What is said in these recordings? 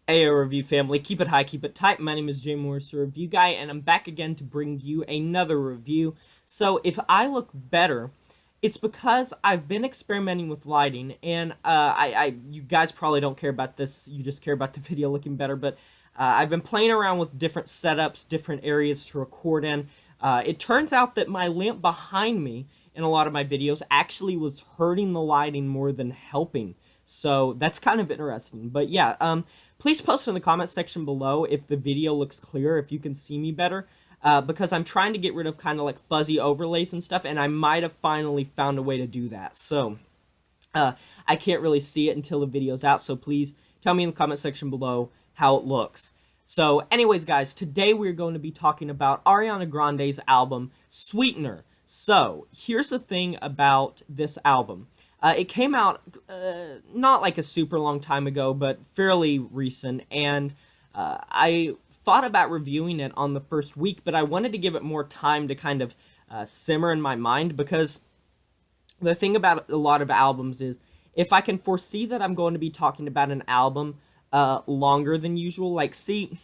Ayo Review family, keep it high, keep it tight. My name is Jay Morris, the review guy, and I'm back again to bring you another review. So if I look better, it's because I've been experimenting with lighting, and you guys probably don't care about this. You just care about the video looking better. But I've been playing around with different setups, different areas to record in. It turns out that my lamp behind me in a lot of my videos actually was hurting the lighting more than helping. So that's kind of interesting. But yeah, please post in the comment section below if the video looks clearer, if you can see me better. Because I'm trying to get rid of kind of like fuzzy overlays and stuff, and I might have finally found a way to do that. So I can't really see it until the video's out, so please tell me in the comment section below how it looks. So anyways, guys, today we're going to be talking about Ariana Grande's album, Sweetener. So here's the thing about this album. It came out not like a super long time ago, but fairly recent, and I thought about reviewing it on the first week, but I wanted to give it more time to kind of simmer in my mind, because the thing about a lot of albums is if I can foresee that I'm going to be talking about an album longer than usual, like, see,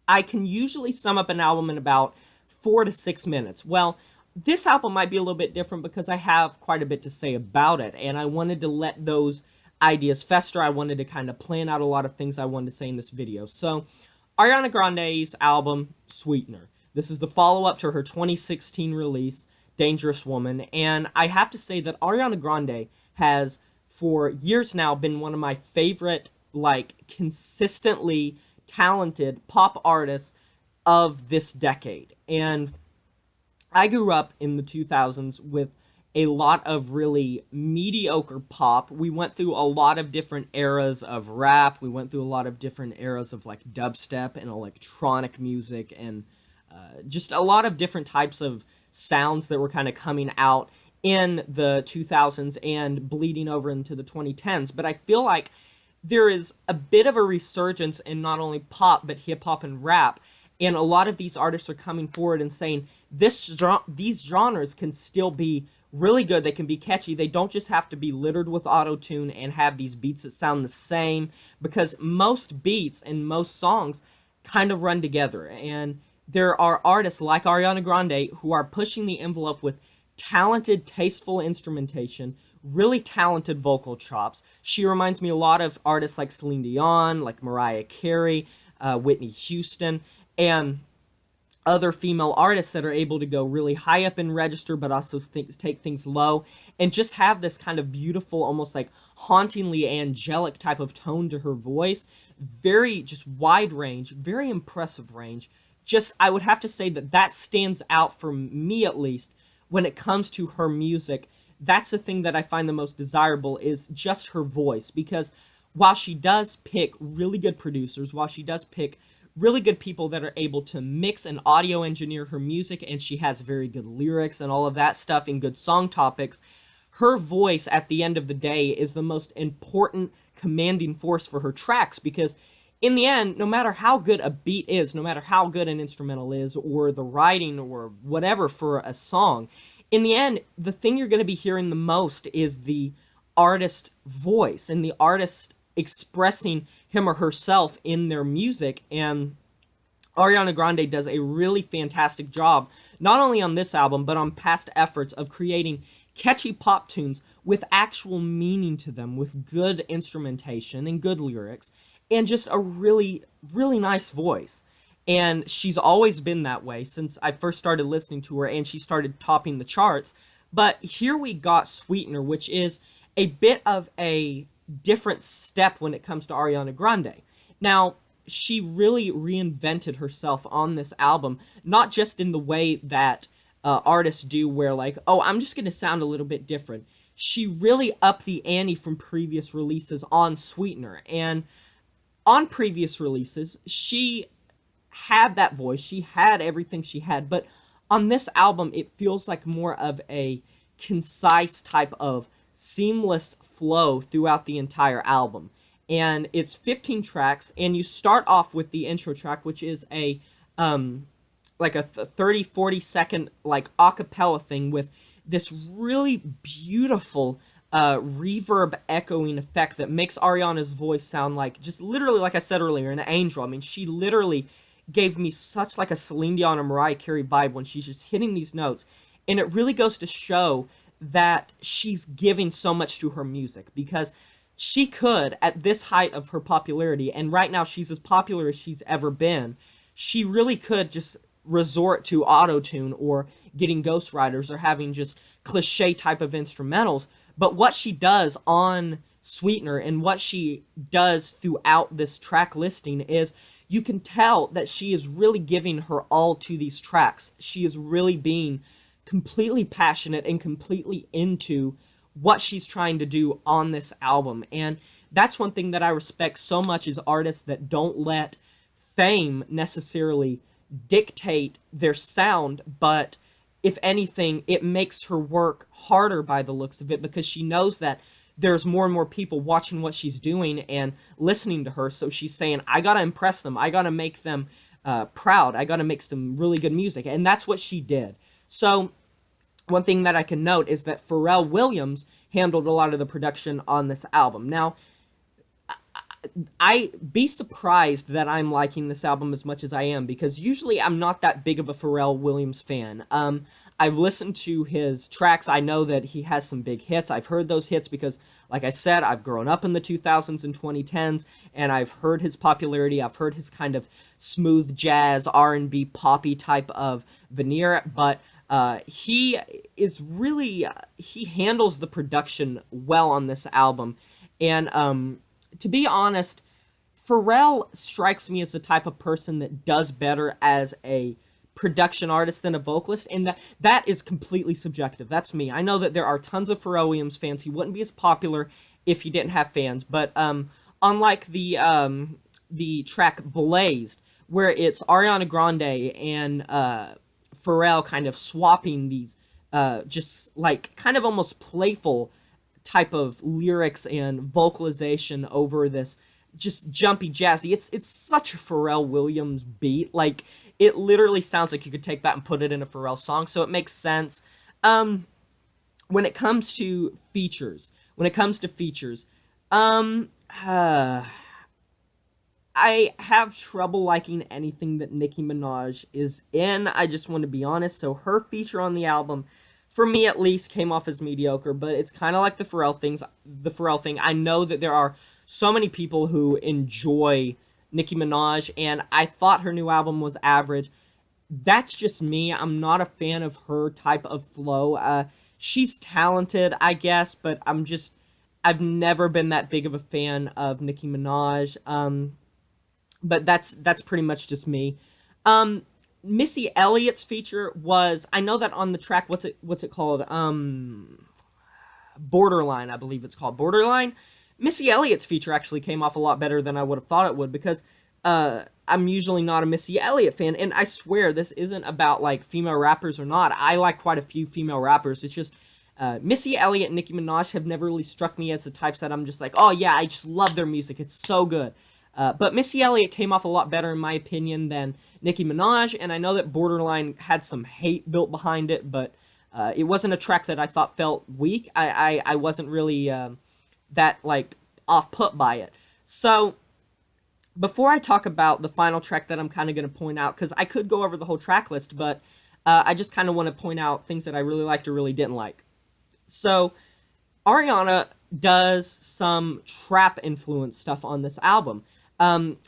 I can usually sum up an album in about 4 to 6 minutes. Well, this album might be a little bit different because I have quite a bit to say about it, and I wanted to let those ideas fester. I wanted to kind of plan out a lot of things I wanted to say in this video. So, Ariana Grande's album, Sweetener. This is the follow-up to her 2016 release, Dangerous Woman, and I have to say that Ariana Grande has, for years now, been one of my favorite, like, consistently talented pop artists of this decade. And I grew up in the 2000s with a lot of really mediocre pop. We went through a lot of different eras of rap. We went through a lot of different eras of like dubstep and electronic music, and just a lot of different types of sounds that were kind of coming out in the 2000s and bleeding over into the 2010s. But I feel like there is a bit of a resurgence in not only pop, but hip-hop and rap. And a lot of these artists are coming forward and saying these genres can still be really good. They can be catchy. They don't just have to be littered with auto-tune and have these beats that sound the same, because most beats and most songs kind of run together. And there are artists like Ariana Grande who are pushing the envelope with talented, tasteful instrumentation, really talented vocal chops. She reminds me a lot of artists like Celine Dion, like Mariah Carey, Whitney Houston, and other female artists that are able to go really high up in register, but also take things low, and just have this kind of beautiful, almost like hauntingly angelic type of tone to her voice. Very just wide range, very impressive range. Just, I would have to say that stands out for me, at least, when it comes to her music. That's the thing that I find the most desirable, is just her voice, because while she does pick really good producers, while she does pick really good people that are able to mix and audio engineer her music, and she has very good lyrics and all of that stuff and good song topics, her voice at the end of the day is the most important commanding force for her tracks, because in the end, no matter how good a beat is, no matter how good an instrumental is, or the writing or whatever for a song, in the end, the thing you're going to be hearing the most is the artist voice and the artist expressing him or herself in their music. And Ariana Grande does a really fantastic job, not only on this album, but on past efforts of creating catchy pop tunes with actual meaning to them, with good instrumentation and good lyrics, and just a really, really nice voice. And she's always been that way since I first started listening to her, and she started topping the charts. But here we got Sweetener, which is a bit of a different step when it comes to Ariana Grande. Now, she really reinvented herself on this album, not just in the way that artists do, where like, oh, I'm just going to sound a little bit different. She really upped the ante from previous releases on Sweetener, and on previous releases, she had that voice, she had everything she had, but on this album, it feels like more of a concise type of seamless flow throughout the entire album. And it's 15 tracks, and you start off with the intro track, which is a like a 30-40 second like a cappella thing with this really beautiful reverb echoing effect that makes Ariana's voice sound like, just literally, like I said earlier, an angel. I mean, she literally gave me such like a Celine Dion or Mariah Carey vibe when she's just hitting these notes. And it really goes to show that she's giving so much to her music, because she could, at this height of her popularity, and right now she's as popular as she's ever been, she really could just resort to auto-tune or getting ghostwriters or having just cliche type of instrumentals. But what she does on Sweetener and what she does throughout this track listing is, you can tell that she is really giving her all to these tracks. She is really being completely passionate and completely into what she's trying to do on this album. And that's one thing that I respect so much, is artists that don't let fame necessarily dictate their sound, but if anything, it makes her work harder by the looks of it, because she knows that there's more and more people watching what she's doing and listening to her. So she's saying, I gotta impress them, I gotta make them proud, I gotta make some really good music. And that's what she did. So one thing that I can note is that Pharrell Williams handled a lot of the production on this album. Now, I be surprised that I'm liking this album as much as I am, because usually I'm not that big of a Pharrell Williams fan. I've listened to his tracks. I know that he has some big hits. I've heard those hits because, like I said, I've grown up in the 2000s and 2010s, and I've heard his popularity. I've heard his kind of smooth jazz, R&B, poppy type of veneer, but he is really, he handles the production well on this album. And to be honest, Pharrell strikes me as the type of person that does better as a production artist than a vocalist, and that is completely subjective. That's me. I know that there are tons of Pharrell Williams fans. He wouldn't be as popular if he didn't have fans, but unlike the track Blazed, where it's Ariana Grande and Pharrell kind of swapping these just like kind of almost playful type of lyrics and vocalization over this just jumpy jazzy. It's such a Pharrell Williams beat. Like, it literally sounds like you could take that and put it in a Pharrell song, so it makes sense. When it comes to features, I have trouble liking anything that Nicki Minaj is in. I just want to be honest. So her feature on the album, for me at least, came off as mediocre, but it's kind of like the Pharrell thing. I know that there are so many people who enjoy Nicki Minaj, and I thought her new album was average. That's just me. I'm not a fan of her type of flow. She's talented, I guess, but I've never been that big of a fan of Nicki Minaj. But that's pretty much just me. Missy Elliott's feature was, I know that on the track, what's it called? Borderline, I believe it's called. Borderline. Missy Elliott's feature actually came off a lot better than I would have thought it would, because I'm usually not a Missy Elliott fan, and I swear this isn't about like female rappers or not. I like quite a few female rappers. It's just Missy Elliott and Nicki Minaj have never really struck me as the types that I'm just like, oh yeah, I just love their music. It's so good. But Missy Elliott came off a lot better, in my opinion, than Nicki Minaj, and I know that Borderline had some hate built behind it, but it wasn't a track that I thought felt weak. I wasn't really that, like, off-put by it. So, before I talk about the final track that I'm kind of going to point out, because I could go over the whole track list, but I just kind of want to point out things that I really liked or really didn't like. So, Ariana does some trap-influenced stuff on this album.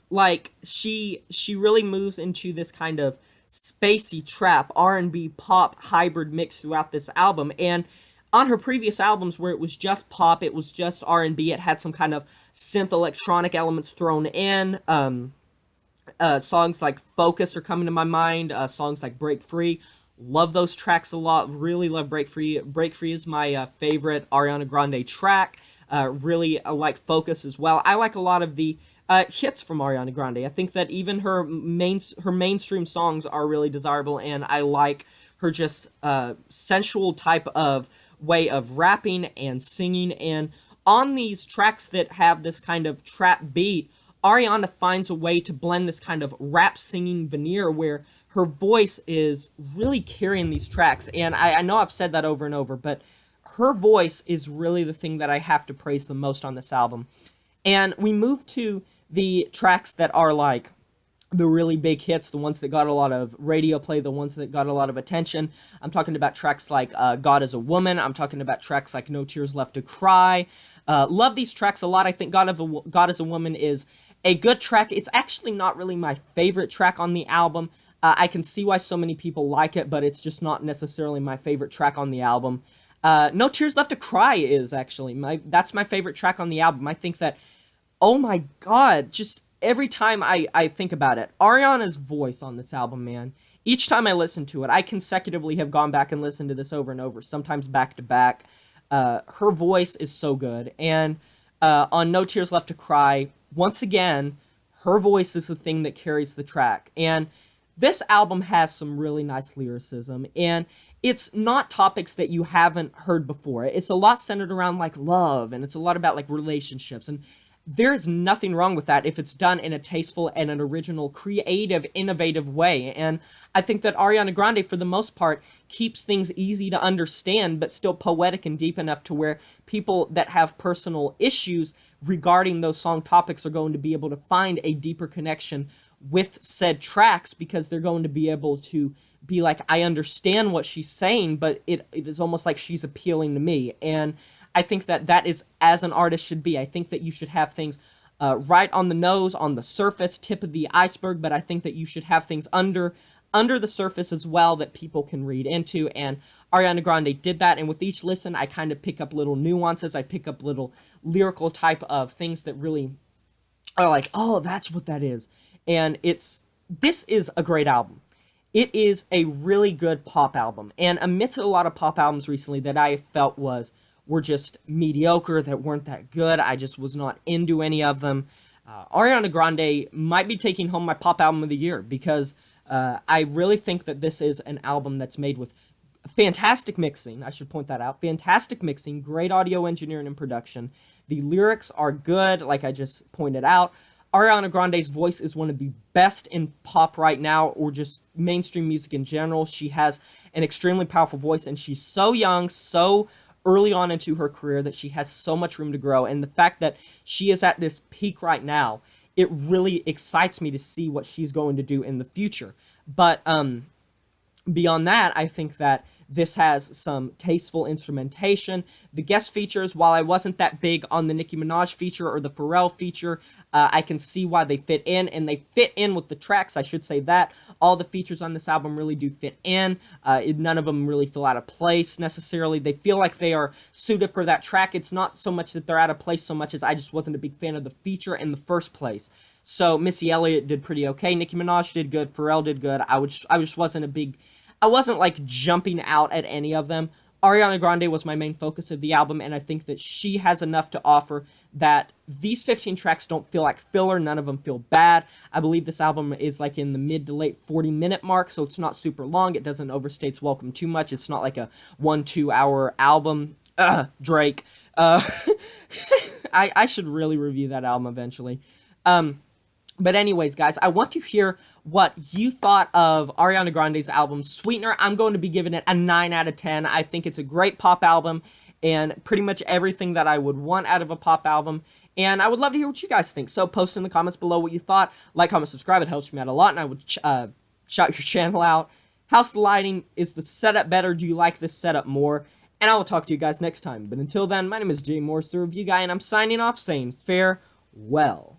Like, she really moves into this kind of spacey trap, R&B, pop hybrid mix throughout this album, and on her previous albums where it was just pop, it was just R&B, it had some kind of synth electronic elements thrown in. Songs like Focus are coming to my mind, songs like Break Free. Love those tracks a lot, really love Break Free. Break Free is my favorite Ariana Grande track. Really like Focus as well. I like a lot of the hits from Ariana Grande. I think that even her mainstream songs are really desirable, and I like her just sensual type of way of rapping and singing. And on these tracks that have this kind of trap beat, Ariana finds a way to blend this kind of rap singing veneer where her voice is really carrying these tracks. And I know I've said that over and over, but her voice is really the thing that I have to praise the most on this album. And we move to the tracks that are like the really big hits, the ones that got a lot of radio play, the ones that got a lot of attention. I'm talking about tracks like God is a Woman. I'm talking about tracks like No Tears Left to Cry. Love these tracks a lot. I think God is a Woman is a good track. It's actually not really my favorite track on the album. I can see why so many people like it, but it's just not necessarily my favorite track on the album. No Tears Left to Cry is actually that's my favorite track on the album. I think that, oh my god, just every time I think about it, Ariana's voice on this album, man, each time I listen to it, I consecutively have gone back and listened to this over and over, sometimes back to back. Her voice is so good, and on No Tears Left to Cry, once again, her voice is the thing that carries the track, and this album has some really nice lyricism, and it's not topics that you haven't heard before. It's a lot centered around, like, love, and it's a lot about, like, relationships, and there's nothing wrong with that if it's done in a tasteful and an original, creative, innovative way. And I think that Ariana Grande, for the most part, keeps things easy to understand, but still poetic and deep enough to where people that have personal issues regarding those song topics are going to be able to find a deeper connection with said tracks, because they're going to be able to be like, I understand what she's saying, but it is almost like she's appealing to me. And I think that that is as an artist should be. I think that you should have things right on the nose, on the surface, tip of the iceberg, but I think that you should have things under the surface as well that people can read into, and Ariana Grande did that, and with each listen, I kind of pick up little nuances, I pick up little lyrical type of things that really are like, oh, that's what that is, and this is a great album. It is a really good pop album, and amidst a lot of pop albums recently that I felt were just mediocre, that weren't that good, I just was not into any of them, Ariana Grande might be taking home my pop album of the year, because I really think that this is an album that's made with fantastic mixing, I should point that out, fantastic mixing, great audio engineering and production, the lyrics are good, like I just pointed out. Ariana Grande's voice is one of the best in pop right now, or just mainstream music in general. She has an extremely powerful voice, and she's so young, so early on into her career, that she has so much room to grow, and the fact that she is at this peak right now, it really excites me to see what she's going to do in the future. But beyond that, I think that this has some tasteful instrumentation. The guest features, while I wasn't that big on the Nicki Minaj feature or the Pharrell feature, I can see why they fit in, and they fit in with the tracks, I should say that. All the features on this album really do fit in. None of them really feel out of place, necessarily. They feel like they are suited for that track. It's not so much that they're out of place so much as I just wasn't a big fan of the feature in the first place. So Missy Elliott did pretty okay. Nicki Minaj did good. Pharrell did good. I just wasn't like jumping out at any of them. Ariana Grande was my main focus of the album, and I think that she has enough to offer that these 15 tracks don't feel like filler. None of them feel bad. I believe this album is like in the mid to late 40-minute mark, so it's not super long. It doesn't overstay its welcome too much. It's not like a 1-2 hour album. Drake. I should really review that album eventually. But anyways, guys, I want to hear what you thought of Ariana Grande's album, Sweetener. I'm going to be giving it a 9 out of 10. I think it's a great pop album, and pretty much everything that I would want out of a pop album. And I would love to hear what you guys think. So post in the comments below what you thought. Like, comment, subscribe. It helps me out a lot, and I would shout your channel out. How's the lighting? Is the setup better? Do you like this setup more? And I will talk to you guys next time. But until then, my name is Jay Morris, the Review Guy, and I'm signing off saying farewell.